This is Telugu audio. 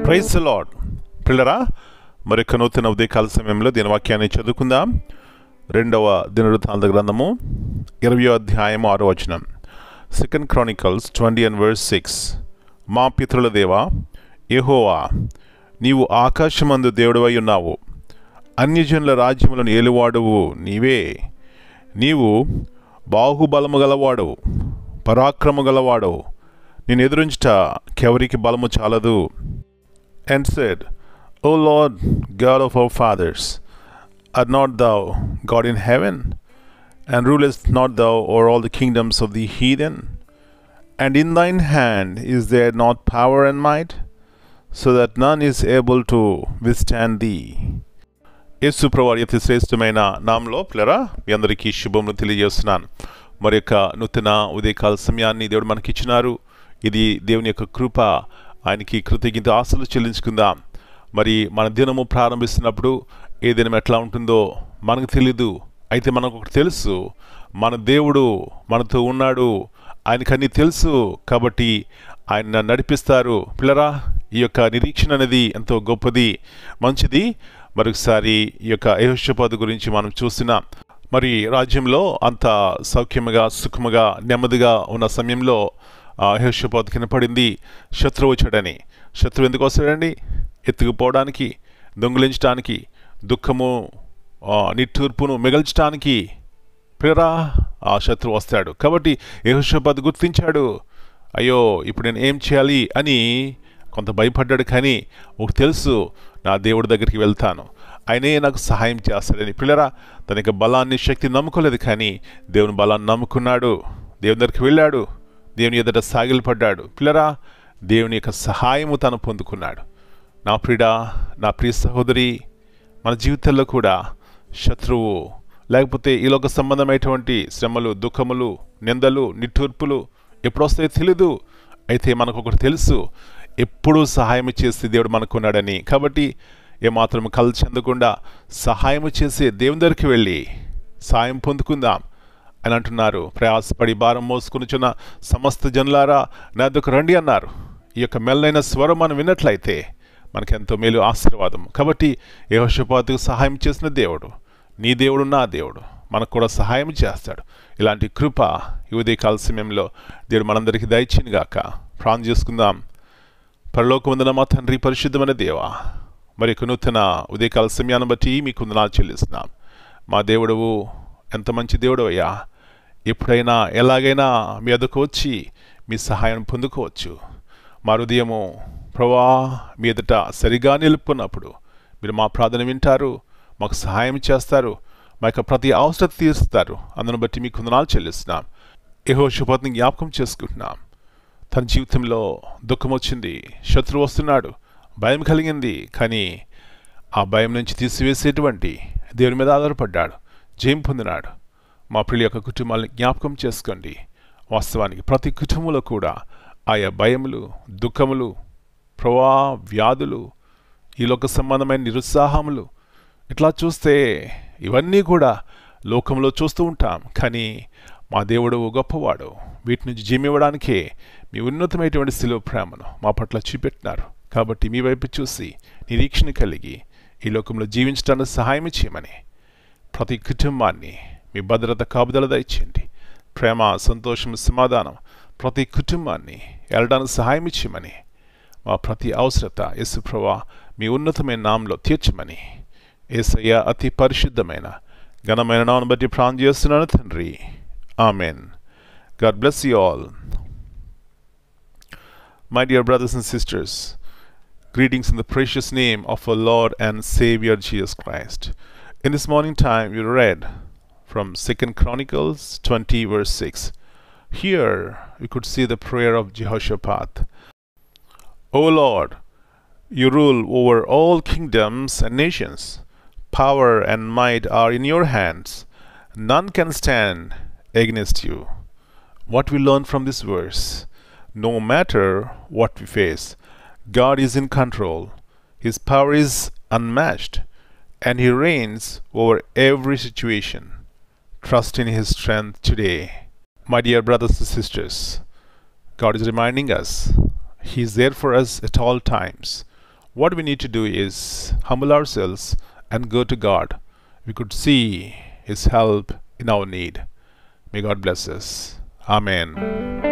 Praise the lord. పిల్లరా, మరొక నూతన ఉదయకాల సమయంలో దీని వాక్యాన్ని చదువుకుందాం. 2వ దినవృత్తాంత గ్రంథము 20వ అధ్యాయము 6వ వచనం. 2 Chronicles 20:6. మా పితరుల దేవా యెహోవా, నీవు ఆకాశమందు దేవుడవై ఉన్నావు, అన్యజనుల రాజ్యములను ఏలువాడువు నీవే. నీవు బాహుబలము గలవాడవు, పరాక్రమ గలవాడవు. నేను ఎదురించుట కెవరికి బలము చాలదు. And said, O Lord God of our fathers, art not thou God in heaven, and rulest not thou over all the kingdoms of the heathen? And in thine hand is there not power and might, so that none is able to withstand thee. యేసు ప్రభువారి అతి శ్రేష్టమైన నామములో పిల్లరా మీ అందరికీ శుభములు తెలియజేస్తున్నాను. మరి యొక్క నూతన ఉదయకాల సమయాన్ని దేవుడు మనకి ఇచ్చినారు. ఇది దేవుని యొక్క కృప. ఆయనకి కృతజ్ఞత ఆశలు చెల్లించుకుందాం. మరి మన దినము ప్రారంభిస్తున్నప్పుడు ఏ దినం ఎట్లా ఉంటుందో మనకు తెలీదు. అయితే మనకు ఒకటి తెలుసు, మన దేవుడు మనతో ఉన్నాడు, ఆయనకు అన్నీ తెలుసు. కాబట్టి ఆయన నడిపిస్తారు. పిల్లరా, ఈ యొక్క నిరీక్షణ అనేది ఎంతో గొప్పది, మంచిది. మరొకసారి ఈ యొక్క యెహోషాపాతు గురించి మనం చూస్తున్నాం. మరి రాజ్యంలో అంత సౌఖ్యముగా సుఖముగా నెమ్మదిగా ఉన్న సమయంలో యెహోషాపాతు కనపడింది శత్రువు వచ్చాడని. శత్రువు ఎందుకు వస్తాడండి? ఎత్తుకుపోవడానికి, దొంగిలించడానికి, దుఃఖము నిట్టూర్పును మిగల్చడానికి పిల్లరా ఆ శత్రువు వస్తాడు. కాబట్టి యెహోషాపాతు గుర్తించాడు, అయ్యో ఇప్పుడు నేను ఏం చేయాలి అని కొంత భయపడ్డాడు. కానీ ఒక తెలుసు, నా దేవుడి దగ్గరికి వెళ్తాను, ఆయనే నాకు సహాయం చేస్తాడని. పిల్లరా, తన యొక్క బలాన్ని శక్తిని నమ్ముకోలేదు, కానీ దేవుని బలాన్ని నమ్ముకున్నాడు. దేవుని దగ్గరికి వెళ్ళాడు, దేవుని ఎదుట సాగిలపడ్డాడు. పిల్లరా, దేవుని యొక్క సహాయము తను పొందుకున్నాడు. నా ప్రియుడా, నా ప్రియ సహోదరి, మన జీవితంలో కూడా శత్రువు లేకపోతే ఈ లోక సంబంధమైనటువంటి శ్రమలు, దుఃఖములు, నిందలు, నిట్టూర్పులు ఎప్పుడొస్తాయో తెలీదు. అయితే మనకు ఒకటి తెలుసు, ఎప్పుడూ సహాయం చేసి దేవుడు మనకున్నాడని. కాబట్టి ఏమాత్రం కళ్ళు చెందకుండా సహాయం చేసి దేవుని దగ్గరికి వెళ్ళి సాయం పొందుకుందాం అని అంటున్నారు. ప్రయాసపడి భారం మోసుకునిచున్న సమస్త జనులారా నా దగ్గరకు రండి అన్నారు. ఈ యొక్క మెల్లైన స్వరం మనం విన్నట్లయితే మనకెంతో మేలు, ఆశీర్వాదం. కాబట్టి యెహోషాపాతుకు సహాయం చేసిన దేవుడు నీ దేవుడు, నా దేవుడు మనకు కూడా సహాయం చేస్తాడు. ఇలాంటి కృప ఈ ఉదయకాల సమయంలో దేవుడు మనందరికీ దయచేయునుగాక. ప్రార్థన చేసుకుందాం. పరలోకమందున మా తండ్రి, పరిశుద్ధమైన దేవా, మరి నూతన ఉదయకాల సమయాన్ని బట్టి మీకు వందనాలు చెల్లిస్తున్నాం. మా దేవుడవు ఎంత మంచి దేవుడు అయ్యా. ఎప్పుడైనా ఎలాగైనా మీ ఎదుకు వచ్చి మీ సహాయం పొందుకోవచ్చు. మా హృదయము ప్రభా మీ ఎదుట సరిగా నిలుపుకున్నప్పుడు మీరు మా ప్రార్థన వింటారు, మాకు సహాయం చేస్తారు, మా యొక్క ప్రతి అవసరం తీరుస్తారు. అందును బట్టి మీకు వందనాలు చెల్లిస్తున్నాం. యెహోషాపాతుని జ్ఞాపకం చేసుకుంటున్నాం. తన జీవితంలో దుఃఖం వచ్చింది, శత్రువు వస్తున్నాడు, భయం కలిగింది. కానీ ఆ భయం నుంచి తీసివేసేటువంటి దేవుని మీద ఆధారపడ్డాడు, జయం పొందినాడు. మా ప్రియుల యొక్క కుటుంబాలను జ్ఞాపకం చేసుకోండి. వాస్తవానికి ప్రతి కుటుంబంలో కూడా ఆయా భయములు, దుఃఖములు, ప్రవా వ్యాధులు, ఈ లోక సంబంధమైన నిరుత్సాహములు, ఇట్లా చూస్తే ఇవన్నీ కూడా లోకంలో చూస్తూ ఉంటాం. కానీ మా దేవుడు గొప్పవాడు. వీటి నుంచి జీమివ్వడానికే మీ ఉన్నతమైనటువంటి శిలువ ప్రేమను మా పట్ల చూపెట్టినారు. కాబట్టి మీ వైపు చూసి నిరీక్షణ కలిగి ఈ లోకంలో జీవించడానికి సహాయం చేయమని ప్రతి కుటుంబాన్ని మీ భద్రత కాపుదల దయచేయండి. ప్రేమ, సంతోషం, సమాధానం ప్రతి కుటుంబాన్ని వెళ్ళడానికి సహాయం చేయమని, మా ప్రతి అవసరత యేసు ప్రభువా మీ ఉన్నతమైన నామంలో తీర్చమని యేసయ్య అతి పరిశుద్ధమైన ఘనమైన నామమును బట్టి ప్రార్థన చేస్తున్నాను తండ్రి. Amen. God bless you all. My dear brothers and sisters, greetings in the precious name of our Lord and Savior Jesus Christ. In this morning time we read from 2 Chronicles 20:6. Here we could see the prayer of Jehoshaphat. O Lord, you rule over all kingdoms and nations. Power and might are in your hands. None can stand against you. What we learn from this verse: no matter what we face, God is in control. His power is unmatched, and He reigns over every situation. Trust in His strength today. My dear brothers and sisters, God is reminding us He is there for us at all times. what we need to do is humble ourselves and go to God. We could see His help in our need. May God bless us. Amen.